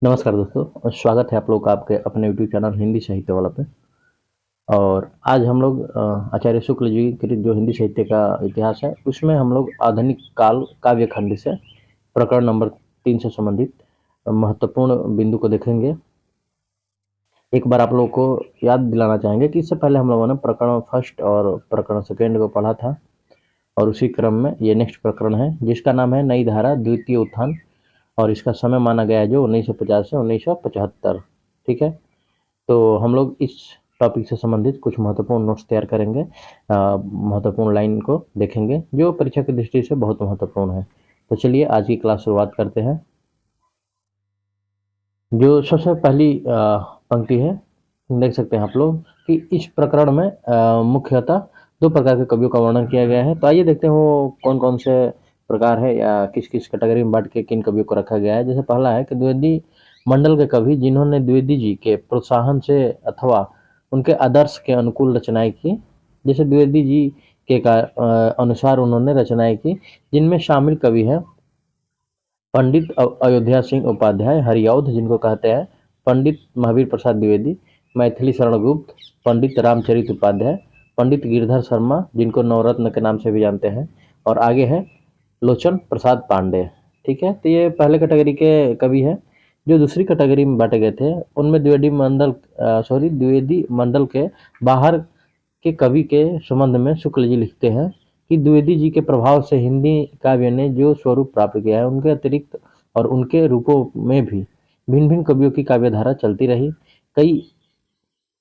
नमस्कार दोस्तों स्वागत है आप लोग का आपके अपने यूट्यूब चैनल हिंदी साहित्य वाला पे। और आज हम लोग आचार्य शुक्ल जी के जो हिंदी साहित्य का इतिहास है उसमें हम लोग आधुनिक काल काव्य खंड से प्रकरण नंबर 3 से संबंधित महत्वपूर्ण बिंदु को देखेंगे। एक बार आप लोगों को याद दिलाना चाहेंगे कि इससे पहले हम लोगों ने प्रकरण फर्स्ट और प्रकरण सेकेंड को पढ़ा था और उसी क्रम में ये नेक्स्ट प्रकरण है जिसका नाम है नई धारा द्वितीय उत्थान और इसका समय माना गया है जो 1950 से 1975। ठीक है, तो हम लोग इस टॉपिक से संबंधित कुछ महत्वपूर्ण नोट्स तैयार करेंगे, महत्वपूर्ण लाइन को देखेंगे जो परीक्षा की दृष्टि से बहुत महत्वपूर्ण है। तो चलिए आज की क्लास शुरुआत करते हैं। जो सबसे पहली पंक्ति है, देख सकते हैं आप लोग कि इस प्रकरण में मुख्यतः दो प्रकार के कवियों का वर्णन किया गया है। तो आइए देखते हैं वो कौन कौन से प्रकार है या किस किस कैटेगरी में बांट के किन कवियों को रखा गया है। जैसे पहला है कि द्विवेदी मंडल के कवि जिन्होंने द्विवेदी जी के प्रोत्साहन से अथवा उनके आदर्श के अनुकूल रचनाएं की। जैसे द्विवेदी जी के अनुसार उन्होंने रचनाएं की, जिनमें शामिल कवि हैं पंडित अयोध्या सिंह उपाध्याय हरिऔध जिनको कहते हैं, पंडित महावीर प्रसाद द्विवेदी, मैथिली शरण गुप्त, पंडित रामचरित उपाध्याय, पंडित गिरधर शर्मा जिनको नवरत्न के नाम से भी जानते हैं, और आगे है लोचन प्रसाद पांडे। ठीक है, तो ये पहले कैटेगरी के कवि हैं। जो दूसरी कैटेगरी में बांटे गए थे उनमें द्विवेदी मंडल के बाहर के कवि के संबंध में शुक्ल जी लिखते हैं कि द्विवेदी जी के प्रभाव से हिंदी काव्य ने जो स्वरूप प्राप्त किया है उनके अतिरिक्त और उनके रूपों में भी भिन्न भिन्न कवियों की काव्य धारा चलती रही। कई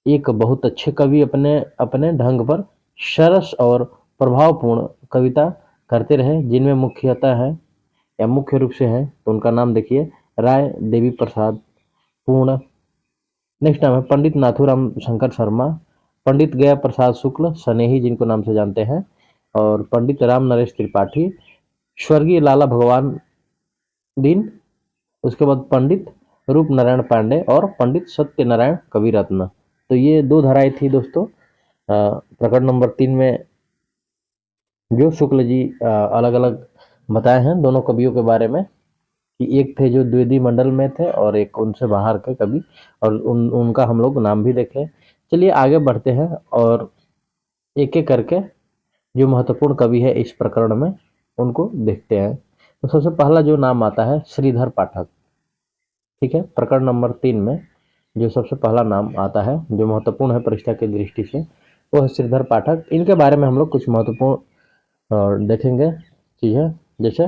एक बहुत अच्छे कवि अपने अपने ढंग पर सरस और प्रभावपूर्ण कविता करते रहे, जिनमें मुख्यतः है या मुख्य रूप से है तो उनका नाम देखिए राय देवी प्रसाद पूर्ण। नेक्स्ट नाम है पंडित नाथूराम शंकर शर्मा, पंडित गया प्रसाद शुक्ल स्नेही जिनको नाम से जानते हैं, और पंडित राम नरेश त्रिपाठी, स्वर्गीय लाला भगवान दीन, उसके बाद पंडित रूप नारायण पांडे और पंडित सत्यनारायण कविरत्न। तो ये दो धाराएं थी दोस्तों प्रकरण नंबर 3 में जो शुक्ल जी अलग अलग बताए हैं दोनों कवियों के बारे में कि एक थे जो द्विवेदी मंडल में थे और एक उनसे बाहर के कवि, और उनका हम लोग नाम भी देखे। चलिए आगे बढ़ते हैं और एक एक करके जो महत्वपूर्ण कवि है इस प्रकरण में उनको देखते हैं। तो सबसे पहला जो नाम आता है श्रीधर पाठक। ठीक है, प्रकरण नंबर 3 में जो सबसे पहला नाम आता है जो महत्वपूर्ण है परीक्षा की दृष्टि से वो है श्रीधर पाठक। इनके बारे में हम लोग कुछ महत्वपूर्ण देखेंगे चीज़ें। जैसे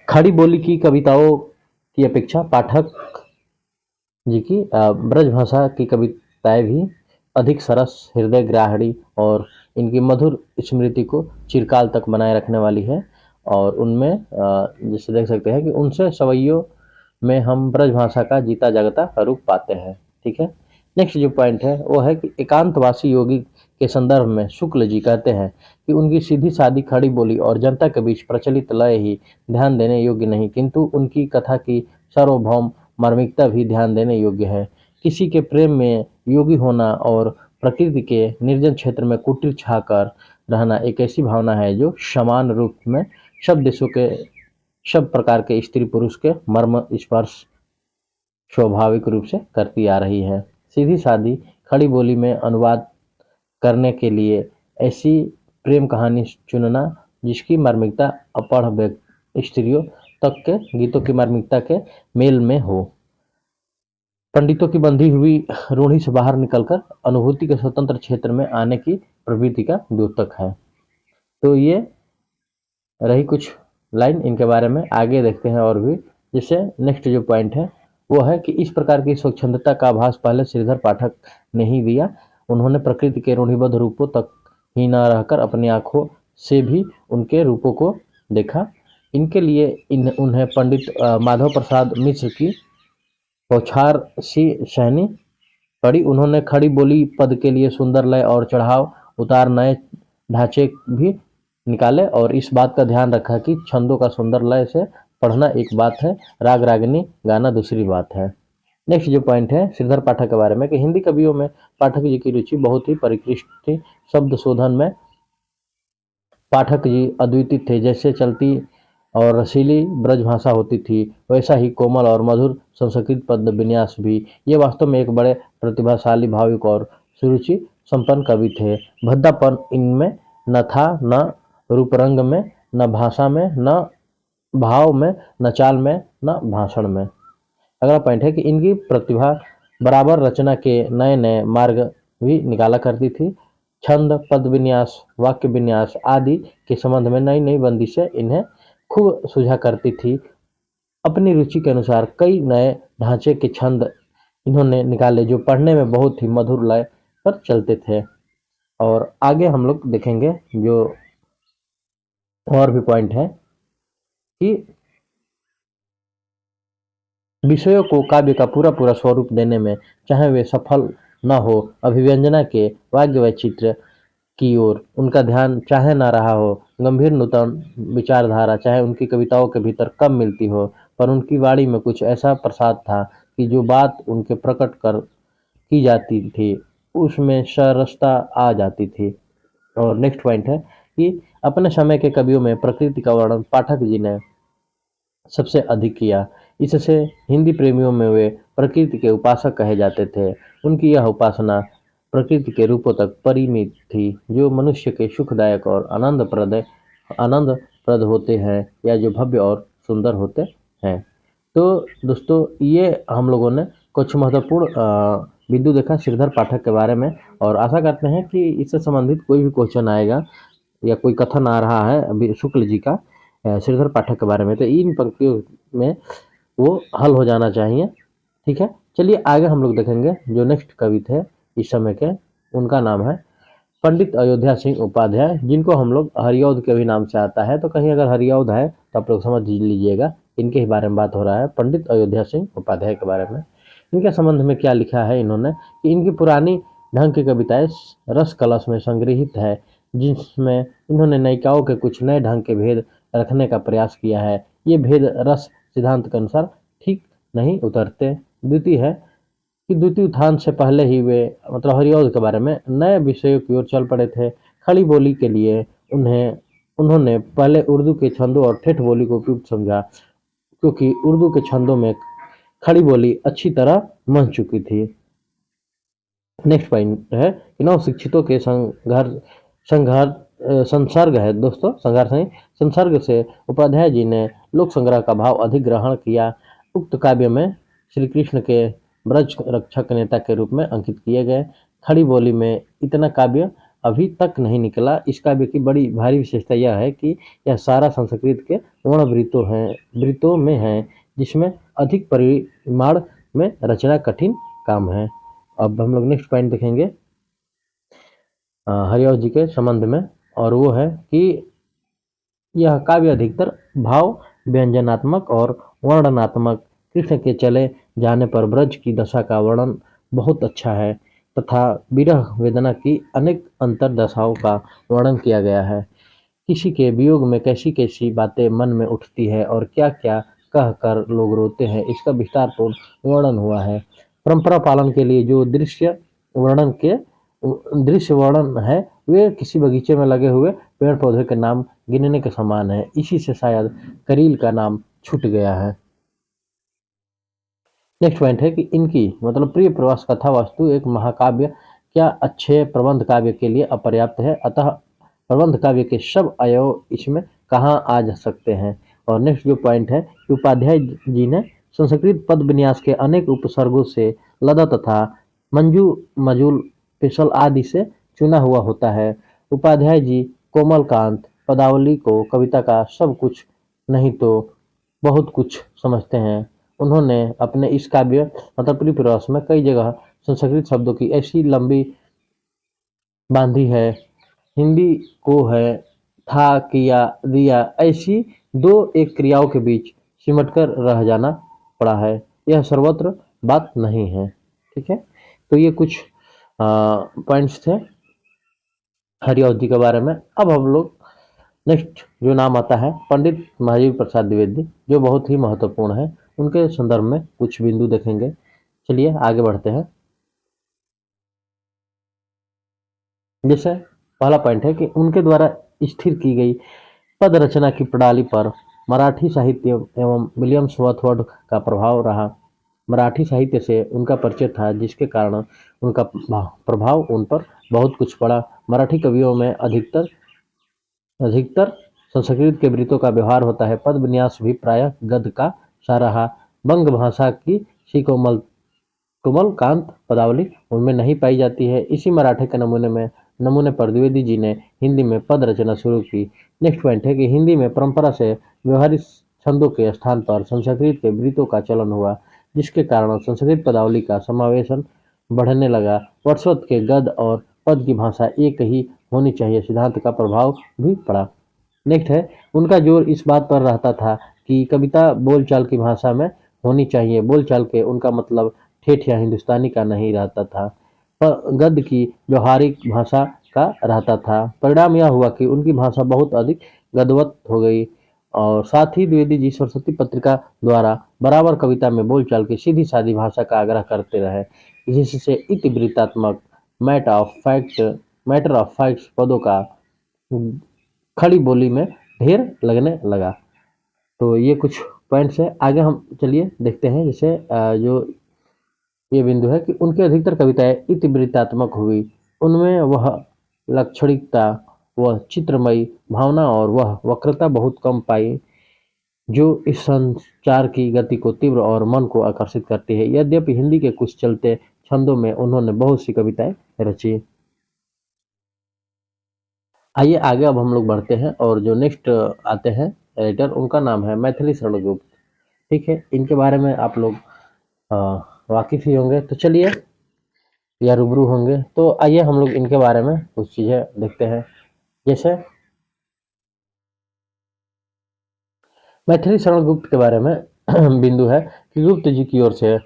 खड़ी बोली की कविताओं की अपेक्षा पाठक जी की ब्रज भाषा की कविताएं भी अधिक सरस, हृदय ग्राहणी और इनकी मधुर स्मृति को चिरकाल तक बनाए रखने वाली है। और उनमें जैसे देख सकते हैं कि उनसे सवैयों में हम ब्रज भाषा का जीता जागता रूप पाते हैं। ठीक है, नेक्स्ट जो पॉइंट है वो है कि एकांतवासी योगी के संदर्भ में शुक्ल जी कहते हैं कि उनकी सीधी सादी खड़ी बोली और जनता के बीच प्रचलित लय ही ध्यान देने योग्य नहीं, किंतु उनकी कथा की सार्वभौम मार्मिकता भी ध्यान देने योग्य है। किसी के प्रेम में योगी होना और प्रकृति के निर्जन क्षेत्र में कुटीर छाकर रहना एक ऐसी भावना है जो समान रूप में सब देशों के सब प्रकार के स्त्री पुरुष के मर्म स्पर्श स्वाभाविक रूप से करती आ रही है। सीधी सादी खड़ी बोली में अनुवाद करने के लिए ऐसी प्रेम कहानी चुनना जिसकी मार्मिकता अपढ़ स्त्रियों तक के गीतों की मार्मिकता के मेल में हो, पंडितों की बंधी हुई रूढ़ी से बाहर निकलकर अनुभूति के स्वतंत्र क्षेत्र में आने की प्रवृत्ति का द्योतक है। तो ये रही कुछ लाइन इनके बारे में। आगे देखते हैं और भी। जैसे नेक्स्ट जो पॉइंट है वो है कि इस प्रकार की स्वच्छंदता का आभास पहले श्रीधर पाठक ने ही दिया। उन्होंने प्रकृति के रूढ़िबद्ध रूपों तक ही न रहकर अपनी आंखों से भी उनके रूपों को देखा। इनके लिए उन्हें पंडित माधव प्रसाद मिश्र की बौछार सी सहनी पड़ी। उन्होंने खड़ी बोली पद के लिए सुंदर लय और चढ़ाव उतार नए ढांचे भी निकाले और इस बात का ध्यान रखा कि छंदों का सुंदर लय से पढ़ना एक बात है, राग रागनी गाना दूसरी बात है। नेक्स्ट जो पॉइंट है श्रीधर पाठक के बारे में कि हिंदी कवियों में पाठक जी की रुचि बहुत ही परिष्कृत थी। शब्द शोधन में पाठक जी अद्वितीय थे। जैसे चलती और रसीली ब्रजभाषा होती थी, वैसा ही कोमल और मधुर संस्कृत पद विन्यास भी। ये वास्तव में एक बड़े प्रतिभाशाली, भावुक और सुरुचि संपन्न कवि थे। भद्दापन इनमें न था, न रूपरंग में, न भाषा में, न भाव में, न चाल में, न भाषण में। अगला पॉइंट है कि इनकी प्रतिभा बराबर रचना के नए नए मार्ग भी निकाला करती थी। छंद, पद विन्यास, वाक्य विन्यास आदि के संबंध में नई नई बंदिशें इन्हें खूब सुझा करती थी। अपनी रुचि के अनुसार कई नए ढांचे के छंद इन्होंने निकाले जो पढ़ने में बहुत ही मधुर लय पर चलते थे। और आगे हम लोग देखेंगे जो और भी पॉइंट है कि विषयों को काव्य का पूरा पूरा स्वरूप देने में चाहे वे सफल न हो, अभिव्यंजना के वाग्य वैचित्र्य की ओर उनका ध्यान चाहे न रहा हो, गंभीर नूतन विचारधारा चाहे उनकी कविताओं के भीतर कम मिलती हो, पर उनकी वाणी में कुछ ऐसा प्रसाद था कि जो बात उनके प्रकट कर की जाती थी उसमें सरसता आ जाती थी। और नेक्स्ट पॉइंट है कि अपने समय के कवियों में प्रकृति का वर्णन पाठक जी ने सबसे अधिक किया। इससे हिंदी प्रेमियों में वे प्रकृति के उपासक कहे जाते थे। उनकी यह उपासना प्रकृति के रूपों तक परिमित थी जो मनुष्य के सुखदायक और आनंदप्रद होते हैं या जो भव्य और सुंदर होते हैं। तो दोस्तों ये हम लोगों ने कुछ महत्वपूर्ण बिंदु देखा श्रीधर पाठक के बारे में, और आशा करते हैं कि इससे संबंधित कोई भी क्वेश्चन आएगा या कोई कथन आ रहा है अभी शुक्ल जी का श्रीधर पाठक के बारे में, तो इन पंक्तियों में वो हल हो जाना चाहिए। ठीक है, चलिए आगे हम लोग देखेंगे जो नेक्स्ट कवि थे इस समय के, उनका नाम है पंडित अयोध्या सिंह उपाध्याय, जिनको हम लोग हरिऔध के भी नाम से आता है। तो कहीं अगर हरिऔध है तो आप लोग समझ लीजिएगा इनके ही बारे में बात हो रहा है, पंडित अयोध्या सिंह उपाध्याय के बारे में। इनके संबंध में क्या लिखा है इन्होंने कि इनकी पुरानी ढंग की कविताएं रस कलश में संग्रहित है, जिसमें इन्होंने नयिकाओं के कुछ नए ढंग के भेद रखने का प्रयास किया है। ये भेद रस सिद्धांत के अनुसार ठीक नहीं उतरते। द्वितीय है कि द्वितीय उत्थान से पहले ही वे मतलब हरिऔध के बारे में नए विषयों की ओर चल पड़े थे। खड़ी बोली के लिए उन्होंने पहले उर्दू के छंदों और ठेठ बोली को उपयुक्त समझा, क्योंकि उर्दू के छंदों में खड़ी बोली अच्छी तरह मंच चुकी थी। नेक्स्ट पॉइंट है कि नव शिक्षितों के संसर्ग है दोस्तों, संघर्ष नहीं, संसर्ग से उपाध्याय जी ने लोक संग्रह का भाव अधिक ग्रहण किया। उक्त काव्य में श्री कृष्ण के ब्रज रक्षक नेता के रूप में अंकित किए गए। खड़ी बोली में इतना काव्य अभी तक नहीं निकला। इस काव्य की बड़ी भारी विशेषता यह है कि यह सारा संस्कृत के वर्ण वृत्तों में है, जिसमें अधिक परिमाण में रचना कठिन काम है। अब हम लोग नेक्स्ट पॉइंट देखेंगे हरिऔध जी के संबंध में, और वो है कि यह काव्य अधिकतर भाव व्यंजनात्मक और वर्णनात्मक, कृष्ण के चले जाने पर ब्रज की दशा का वर्णन बहुत अच्छा है तथा विरह वेदना की अनेक अंतर दशाओं का वर्णन किया गया है। किसी के वियोग में कैसी कैसी बातें मन में उठती है और क्या क्या कह कर लोग रोते हैं, इसका विस्तारपूर्ण वर्णन हुआ है। परंपरा पालन के लिए जो दृश्य वर्णन है वे किसी बगीचे में लगे हुए पेड़ पौधे के नाम गिनने के समान है। इसी से शायद करील का नाम छूट गया है। नेक्स्ट पॉइंट है कि इनकी मतलब प्रिय प्रवास कथा वस्तु एक महाकाव्य क्या अच्छे प्रबंध काव्य के लिए अपर्याप्त है, अतः प्रबंध काव्य के सब अवयव इसमें कहाँ आ जा सकते हैं। और नेक्स्ट जो पॉइंट है कि उपाध्याय जी ने संस्कृत पद विन्यास के अनेक उपसर्गों से लदा तथा मंजू मजूल पिसल आदि से चुना हुआ होता है। उपाध्याय जी कोमलकांत पदावली को कविता का सब कुछ नहीं तो बहुत कुछ समझते हैं। उन्होंने अपने इस काव्य मतलब परिप्रवास में कई जगह संस्कृत शब्दों की ऐसी लंबी बांधी है, हिंदी को है, था, किया, दिया, ऐसी दो एक क्रियाओं के बीच सिमटकर रह जाना पड़ा है। यह सर्वत्र बात नहीं है। ठीक है, तो ये कुछ पॉइंट्स थे हरिऔध जी के बारे में। अब हम लोग नेक्स्ट जो नाम आता है पंडित महावीर प्रसाद द्विवेदी, जो बहुत ही महत्वपूर्ण है, उनके संदर्भ में कुछ बिंदु देखेंगे। चलिए आगे बढ़ते हैं। जैसे पहला पॉइंट है कि उनके द्वारा स्थिर की गई पद रचना की प्रणाली पर मराठी साहित्य एवं विलियम वर्dsworth का प्रभाव रहा। मराठी साहित्य से उनका परिचय था, जिसके कारण उनका प्रभाव उन पर बहुत कुछ पड़ा। मराठी कवियों में अधिकतर अधिकतर संस्कृत के वृत्तों का व्यवहार होता है। पद विन्यास भी प्रायः गद्य का सा रहा। बंग भाषा की सी कोमलकांत पदावली उनमें नहीं पाई जाती है। इसी मराठी के नमूने पर द्विवेदी जी ने हिंदी में पद रचना शुरू की। नेक्स्ट पॉइंट है कि हिंदी में परंपरा से व्यवहारिक छंदों के स्थान पर संस्कृत के वृत्तों का चलन हुआ, जिसके कारण संस्कृत पदावली का समावेशन बढ़ने लगा। वर्dsworth के गद्य और पद की भाषा एक ही होनी चाहिए सिद्धांत का प्रभाव भी पड़ा। नेक्स्ट है, उनका जोर इस बात पर रहता था कि कविता बोलचाल की भाषा में होनी चाहिए। बोलचाल के उनका मतलब ठेठ या हिंदुस्तानी का नहीं रहता था, पर गद्य की व्यवहारिक भाषा का रहता था। परिणाम यह हुआ कि उनकी भाषा बहुत अधिक गद्यवत हो गई और साथ ही द्विवेदी जी सरस्वती पत्रिका द्वारा बराबर कविता में बोलचाल की सीधी सादी भाषा का आग्रह करते रहे, जिससे इतिवृत्तात्मक मैटर ऑफ फैक्ट्स पदों का खड़ी बोली में ढेर लगने लगा। तो ये कुछ पॉइंट्स है। आगे हम चलिए देखते हैं, जैसे जो ये बिंदु है कि उनकी अधिकतर कविताएं इतिवृत्तात्मक हुई। उनमें वह लाक्षणिकता, वह चित्रमयी भावना और वह वक्रता बहुत कम पाई जो इस संचार की गति को तीव्र और मन को आकर्षित करती है। यद्यपि हिंदी के कुछ चलते छंदों में उन्होंने बहुत सी कविताएं रची। आइए आगे अब हम लोग बढ़ते हैं और जो नेक्स्ट आते हैं राइटर, उनका नाम है मैथिली शरण गुप्त। ठीक है, इनके बारे में आप लोग वाकिफ ही होंगे, तो चलिए या रूबरू होंगे। तो आइए हम लोग इनके बारे में कुछ चीज़ें देखते हैं। जैसे मैथिली शरण गुप्त के बारे में बिंदु है कि गुप्त जी की ओर से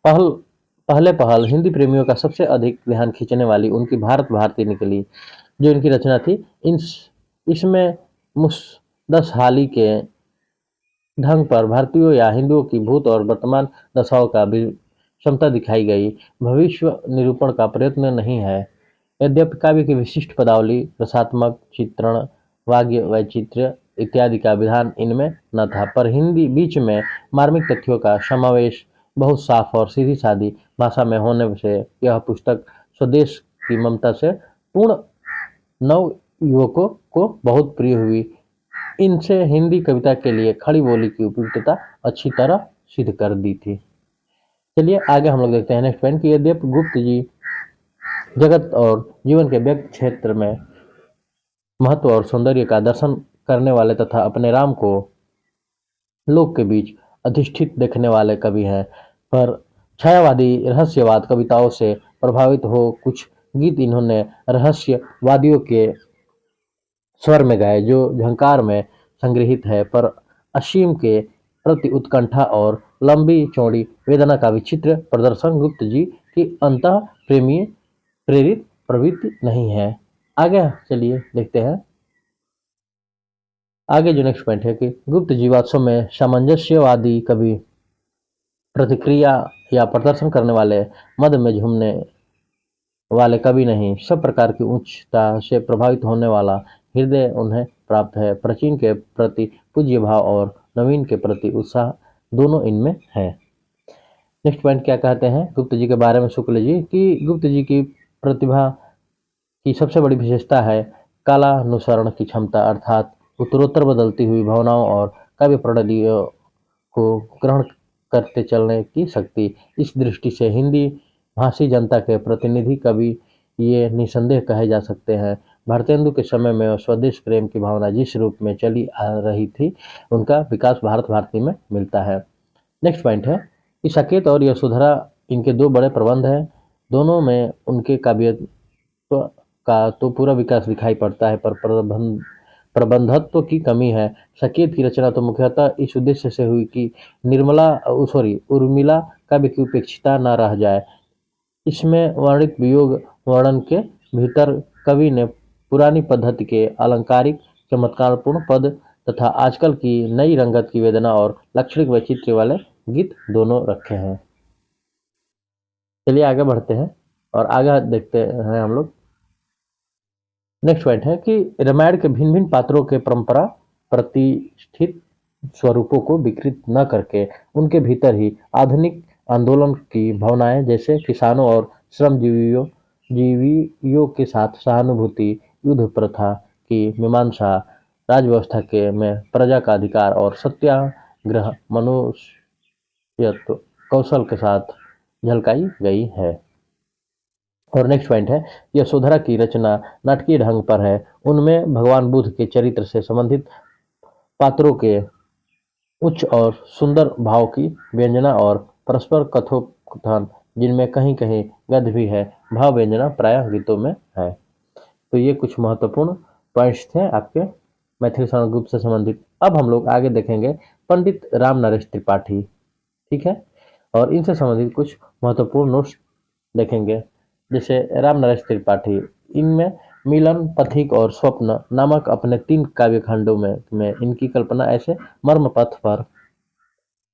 पहल हिंदी प्रेमियों का सबसे अधिक ध्यान खींचने वाली उनकी भारत भारती निकली, जो इनकी रचना थी। इसमें मुसदस हाली के ढंग पर भारतीयों या हिंदुओं की भूत और वर्तमान दशाओं का क्षमता दिखाई गई। भविष्य निरूपण का प्रयत्न नहीं है। यद्यपि काव्य की विशिष्ट पदावली, रसात्मक चित्रण, वाग्य वैचित्र्य इत्यादि का विधान इनमें न था, पर हिंदी बीच में मार्मिक तथ्यों का समावेश बहुत साफ और सीधी सादी भाषा में होने से यह पुस्तक स्वदेश की ममता से पूर्ण नव युवकों को बहुत प्रिय हुई। इनसे हिंदी कविता के लिए खड़ी बोली की उपयुक्तता अच्छी तरह सिद्ध कर दी थी। चलिए आगे हम लोग देखते हैं नेक्स्ट पॉइंट कि यद्यपि गुप्त जी जगत और जीवन के व्यक्त क्षेत्र में महत्व और सौंदर्य का दर्शन करने वाले तथा अपने राम को लोक के बीच अधिष्ठित देखने वाले कवि हैं, पर छायावादी रहस्यवाद कविताओं से प्रभावित हो कुछ गीत इन्होंने रहस्यवादियों के स्वर में गाए, जो झंकार में संग्रहित है, पर असीम के प्रति उत्कंठा और लंबी चौड़ी वेदना का विचित्र प्रदर्शन गुप्त जी की अंतः प्रेमी प्रेरित प्रवृत्ति नहीं है। आगे चलिए देखते हैं। आगे जो नेक्स्ट पॉइंट है कि गुप्त जी वास्तव में सामंजस्यवादी कवि, प्रतिक्रिया या प्रदर्शन करने वाले, मद में झूमने वाले कवि नहीं, सब प्रकार की उच्चता से प्रभावित होने वाला हृदय उन्हें प्राप्त है। प्राचीन के प्रति पूज्य भाव और नवीन के प्रति उत्साह दोनों इनमें है। नेक्स्ट पॉइंट क्या कहते हैं गुप्त जी के बारे में शुक्ल जी कि गुप्त जी की प्रतिभा की सबसे बड़ी विशेषता है कालानुसरण की क्षमता, अर्थात उत्तरोत्तर बदलती हुई भावनाओं और काव्य प्रणालियों को ग्रहण करते चलने की शक्ति। इस दृष्टि से हिंदी भाषी जनता के प्रतिनिधि कवि ये निसंदेह कहे जा सकते हैं। भारतेंदु के समय में स्वदेश प्रेम की भावना जिस रूप में चली आ रही थी, उनका विकास भारत भारती में मिलता है। नेक्स्ट पॉइंट है कि साकेत और यशोधरा इनके दो बड़े प्रबंध हैं। दोनों में उनके काव्य का तो पूरा विकास दिखाई पड़ता है, पर प्रबंधत्व की कमी है। साकेत की रचना तो मुख्यतः इस उद्देश्य से हुई कि उर्मिला काव्य की उपेक्षिता न रह जाए। इसमें वर्णित वियोग वर्णन के भीतर कवि ने पुरानी पद्धति के अलंकारिक चमत्कारपूर्ण पद तथा आजकल की नई रंगत की वेदना और लाक्षणिक वैचित्र्य वाले गीत दोनों रखे हैं। चलिए आगे बढ़ते हैं और आगे देखते हैं हम लोग। नेक्स्ट पॉइंट है कि रामायण के भिन्न भिन्न पात्रों के परंपरा प्रतिष्ठित स्वरूपों को विकृत न करके उनके भीतर ही आधुनिक आंदोलन की भावनाएं, जैसे किसानों और श्रमजीवियों जीवियों के साथ सहानुभूति, युद्ध प्रथा की मीमांसा, राज व्यवस्था के में प्रजा का अधिकार और सत्याग्रह मनुष्यत्व कौशल के साथ झलकाई गई है। और नेक्स्ट पॉइंट है, यशोधरा की रचना नाटकीय ढंग पर है। उनमें भगवान बुद्ध के चरित्र से संबंधित पात्रों के उच्च और सुंदर भाव की व्यंजना और परस्पर कथोपकथन, जिनमें कहीं कहीं गद्य भी है, भाव व्यंजना प्रायः गीतों में है। तो ये कुछ महत्वपूर्ण पॉइंट्स थे आपके मैथिली शरण ग्रुप से संबंधित। अब हम लोग आगे देखेंगे पंडित राम नरेश त्रिपाठी, ठीक है, और इनसे संबंधित कुछ महत्वपूर्ण नोट्स देखेंगे। जैसे राम नरेश त्रिपाठी, इनमें मिलन, पथिक और स्वप्न नामक अपने 3 काव्य खंडों में इनकी कल्पना ऐसे मर्म पथ पर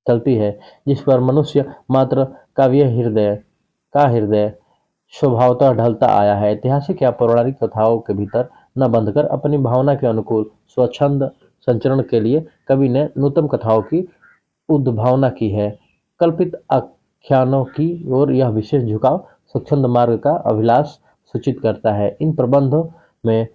चलती है जिस पर मनुष्य मात्र काव्य हृदय स्वभावतः ढलता आया है। ऐतिहासिक या पौराणिक कथाओं के भीतर न बंधकर अपनी भावना के अनुकूल स्वच्छंद संचरण के लिए कवि ने नूतन कथाओं की उद्भावना की है। कल्पित आख्यानों की ओर यह विशेष झुकाव स्वच्छंद मार्ग का अभिलाष सूचित करता है। इन प्रबंधों में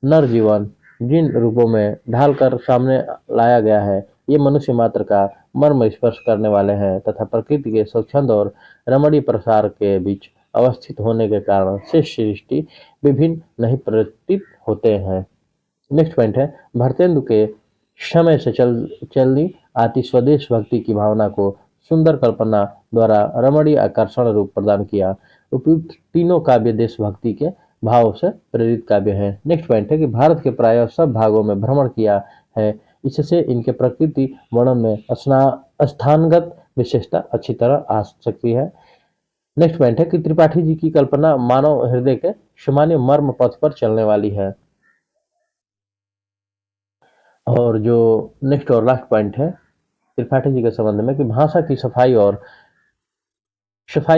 नर जीवन जिन रूपों में ढालकर सामने लाया गया है, ये मनुष्य मात्र का मर्म स्पर्श करने वाले हैं तथा प्रकृति के स्वच्छंद और रमणीय प्रसार के बीच अवस्थित होने के कारण शेष सृष्टि विभिन्न नहीं प्रतीत होते हैं। नेक्स्ट पॉइंट है, भारतेंदु के समय से चलनी आती स्वदेश भक्ति की भावना को सुंदर कल्पना द्वारा रमणीय आकर्षण रूप प्रदान किया। उपयुक्त तीनों काव्य देशभक्ति के भाव से प्रेरित काव्य है। नेक्स्ट पॉइंट है कि भारत के प्राय सब भागों में भ्रमण किया है, इससे इनके प्रकृति वर्णन में स्थानगत विशेषता अच्छी तरह आ सकती है। नेक्स्ट पॉइंट है कि त्रिपाठी जी की कल्पना मानव हृदय के सामान्य मर्म पथ पर चलने वाली है। और जो नेक्स्ट और लास्ट पॉइंट है त्रिपाठी जी के संबंध में कि भाषा की सफाई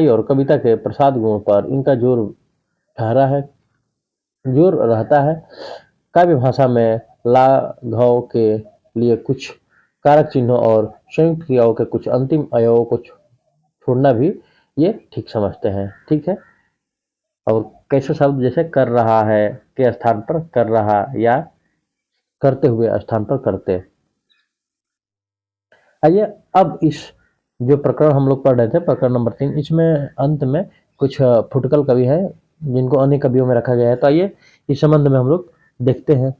और कविता के प्रसाद गुण पर इनका ठहरा है जोर रहता है। काव्य भाषा में लाघव के लिए कुछ कारक चिन्हों और संयुक्त क्रियाओं के कुछ अंतिम अवयवों को छोड़ना भी ये ठीक समझते हैं, ठीक है। और कैसे शब्द, जैसे कर रहा है के स्थान पर कर रहा या करते हुए स्थान पर करते। आइए अब इस जो प्रकरण हम लोग पढ़ रहे थे, प्रकरण नंबर 3, इसमें अंत में कुछ फुटकल कवि है जिनको अन्य कवियों में रखा गया है। तो आइए इस संबंध में हम लोग देखते हैं।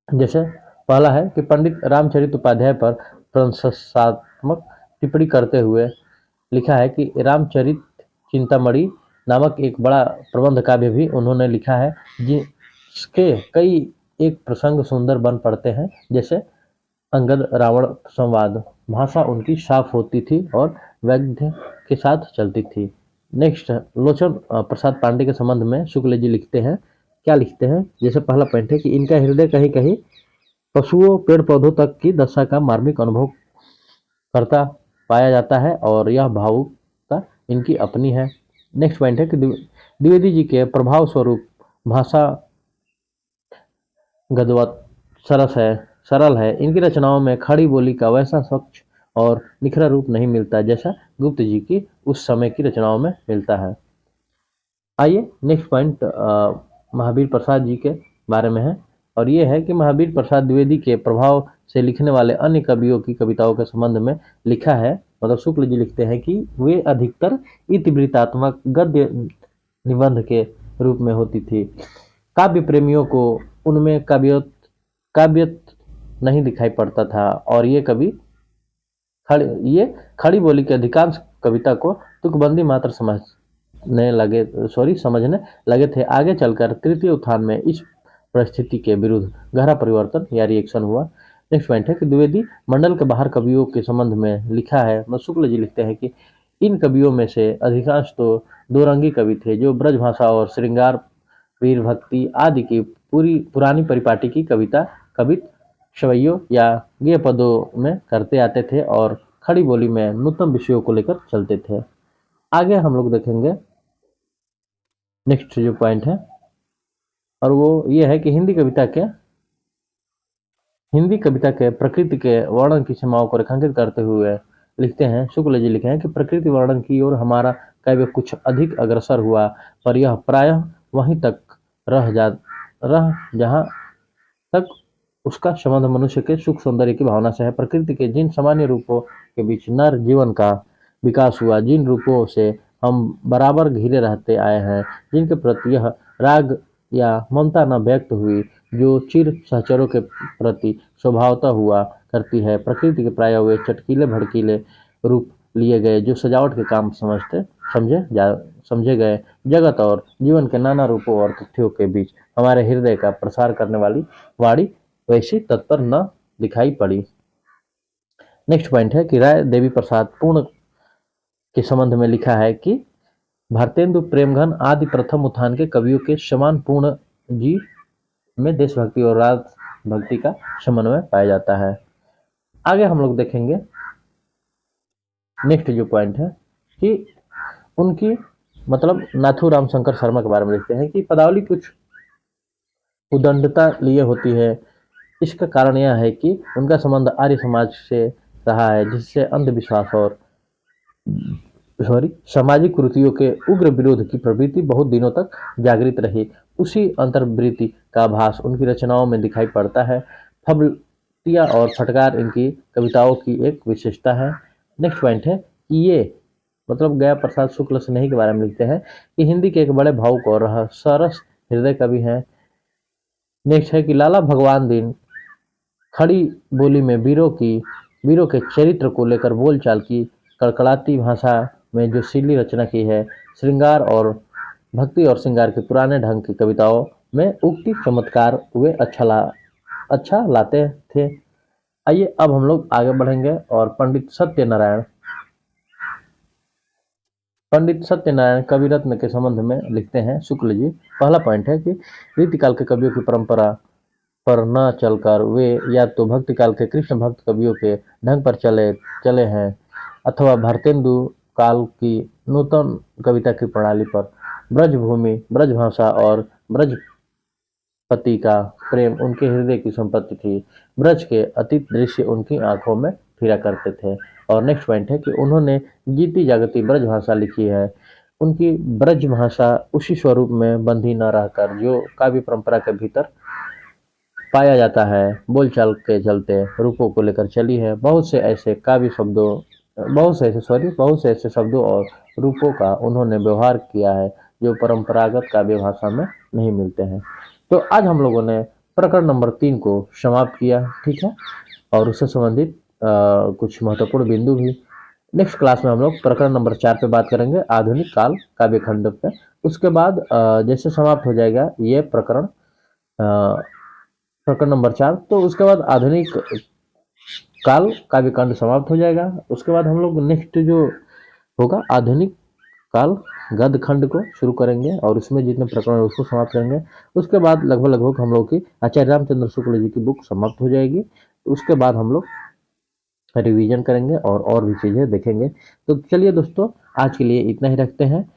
जैसे पहला है कि पंडित रामचरित उपाध्याय पर प्रशंसात्मक टिप्पणी करते हुए लिखा है कि रामचरित चिंतामणि नामक एक बड़ा प्रबंध काव्य भी उन्होंने लिखा है, जिसके कई एक प्रसंग सुंदर बन पड़ते हैं। जैसे अंगद रावण संवाद, भाषा उनकी साफ होती थी और वैद्य के साथ चलती थी। नेक्स्ट लोचन प्रसाद पांडे के संबंध में शुक्ल जी लिखते हैं, क्या लिखते हैं, जैसे पहला पॉइंट है कि इनका हृदय कहीं कहीं पशुओं पेड़ पौधों तक की दशा का मार्मिक अनुभव करता पाया जाता है और यह भावुकता इनकी अपनी है। नेक्स्ट पॉइंट है कि द्विवेदी जी के प्रभाव स्वरूप भाषा गद्यवत सरल है। इनकी रचनाओं में खड़ी बोली का वैसा स्वच्छ और निखरा रूप नहीं मिलता जैसा गुप्त जी की उस समय की रचनाओं में मिलता है। आइए नेक्स्ट पॉइंट महावीर प्रसाद जी के बारे में है, और ये है कि महावीर प्रसाद द्विवेदी के प्रभाव से लिखने वाले अन्य कवियों की कविताओं के संबंध में लिखा है। मतलब शुक्ल जी लिखते हैं कि वे अधिकतर इतिवृत्तात्मक गद्य निबंध के रूप में होती थी। काव्य प्रेमियों को उनमें काव्य नहीं दिखाई पड़ता था और ये खड़ी बोली के अधिकांश कविता को तुकबंदी मात्र समझने लगे थे। आगे चलकर तृतीय उत्थान में इस परिस्थिति के विरुद्ध गहरा परिवर्तन या रिएक्शन हुआ। नेक्स्ट पॉइंट है कि द्विवेदी मंडल के बाहर कवियों के संबंध में लिखा है। शुक्ल जी लिखते हैं कि इन कवियों में से अधिकांश तो दो रंगी कवि थे, जो ब्रज भाषा और श्रृंगार, वीर भक्ति आदि की पुरानी परिपाटी की कवित शवैयों या गेय पदों में करते आते थे और खड़ी बोली में नूतन विषयों को लेकर चलते थे। आगे हम लोग देखेंगे नेक्स्ट जो पॉइंट है, और वो ये है कि हिंदी कविता के हिंदी कविता के प्रकृति के वर्णन की सीमाओं को रेखांकित करते हुए लिखते हैं, शुक्ल जी लिखे हैं कि प्रकृति वर्णन की ओर हमारा काव्य कुछ अधिक अग्रसर हुआ, पर यह प्रायः वहीं तक रह जहाँ तक उसका संबंध मनुष्य के सुख सौंदर्य की भावना से है। प्रकृति के जिन सामान्य रूपों के बीच नर जीवन का विकास हुआ, जिन रूपों से हम बराबर घिरे रहते आए हैं, जिनके प्रति यह राग या ममता न व्यक्त हुई, जो चिर सहचरों के प्रति स्वभावतः हुआ करती है, प्रकृति के प्राय वे चटकीले भड़कीले रूप लिए गए जो सजावट के काम समझे गए। जगत और जीवन के नाना रूपों और तथ्यों के बीच हमारे हृदय का प्रसार करने वाली वाणी वैसी तत्पर न दिखाई पड़ी। नेक्स्ट पॉइंट है कि राय देवी प्रसाद पूर्ण के संबंध में लिखा है कि भारतेंदु प्रेमघन आदि प्रथम उत्थान के कवियों के समान पूर्ण जी में देशभक्ति और राजभक्ति का समन्वय पाया जाता है। आगे हम लोग देखेंगे नेक्स्ट जो पॉइंट है कि उनकी मतलब नाथूराम शंकर शर्मा के बारे में लिखते हैं कि पदावली कुछ उदंडता लिए होती है। इसका कारण यह है कि उनका संबंध आर्य समाज से रहा है, जिससे अंधविश्वास और सामाजिक कुरीतियों के उग्र विरोध की प्रवृत्ति बहुत दिनों तक जागृत रही। उसी अंतर्वृत्ति का आभास उनकी रचनाओं में दिखाई पड़ता है। फब्तियाँ और फटकार इनकी कविताओं की एक विशेषता है। नेक्स्ट पॉइंट है कि ये मतलब गया प्रसाद शुक्ल स्नेही के बारे में लिखते हैं कि हिंदी के एक बड़े भावुक और सरस हृदय कवि हैं। नेक्स्ट है कि लाला भगवान दिन खड़ी बोली में वीरों के चरित्र को लेकर बोलचाल की कड़कड़ाती भाषा में जो शीली रचना की है, श्रृंगार और भक्ति और श्रृंगार के पुराने ढंग की कविताओं में उक्ति चमत्कार वे अच्छा लाते थे। आइए अब हम लोग आगे बढ़ेंगे और पंडित सत्यनारायण कवि रत्न के संबंध में लिखते हैं शुक्ल जी। पहला पॉइंट है कि रीतिकाल के कवियों की परंपरा पर न चलकर वे या तो भक्ति काल के कृष्ण भक्त कवियों के ढंग पर चले हैं अथवा भारतेंदु काल की नूतन कविता की प्रणाली पर। ब्रजभूमि, ब्रजभाषा और ब्रजपति का प्रेम उनके हृदय की संपत्ति थी। ब्रज के अतीत दृश्य उनकी आंखों में फिरा करते थे। और नेक्स्ट पॉइंट है कि उन्होंने जीती जागती ब्रजभाषा लिखी है। उनकी ब्रजभाषा उसी स्वरूप में बंधी न रहकर जो काव्य परंपरा के भीतर पाया जाता है, बोलचाल के चलते रूपों को लेकर चली है। बहुत से ऐसे शब्दों और रूपों का उन्होंने व्यवहार किया है जो परंपरागत काव्य भाषा में नहीं मिलते हैं। तो आज हम लोगों ने प्रकरण नंबर 3 को समाप्त किया, ठीक है, और उससे संबंधित कुछ महत्वपूर्ण बिंदु भी। नेक्स्ट क्लास में हम लोग प्रकरण नंबर 4 पे बात करेंगे, आधुनिक काल काव्यखंड पे। उसके बाद जैसे समाप्त हो जाएगा ये प्रकरण नंबर 4, तो उसके बाद आधुनिक काल काव्यकांड समाप्त हो जाएगा। उसके बाद हम लोग नेक्स्ट जो होगा आधुनिक काल गद्य खंड को शुरू करेंगे और उसमें जितने प्रकरण है उसको समाप्त करेंगे। उसके बाद लगभग हम लोग की आचार्य रामचंद्र शुक्ल जी की बुक समाप्त हो जाएगी। उसके बाद हम लोग रिवीजन करेंगे और भी चीज़ें देखेंगे। तो चलिए दोस्तों, आज के लिए इतना ही रखते हैं।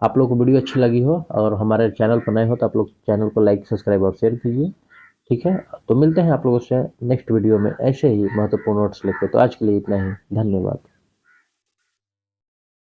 आप लोग को वीडियो अच्छी लगी हो और हमारे चैनल पर नए हो तो आप लोग चैनल को लाइक, सब्सक्राइब और शेयर कीजिए, ठीक है। तो मिलते हैं आप लोगों से नेक्स्ट वीडियो में ऐसे ही महत्वपूर्ण नोट्स लेकर। तो आज के लिए इतना ही, धन्यवाद।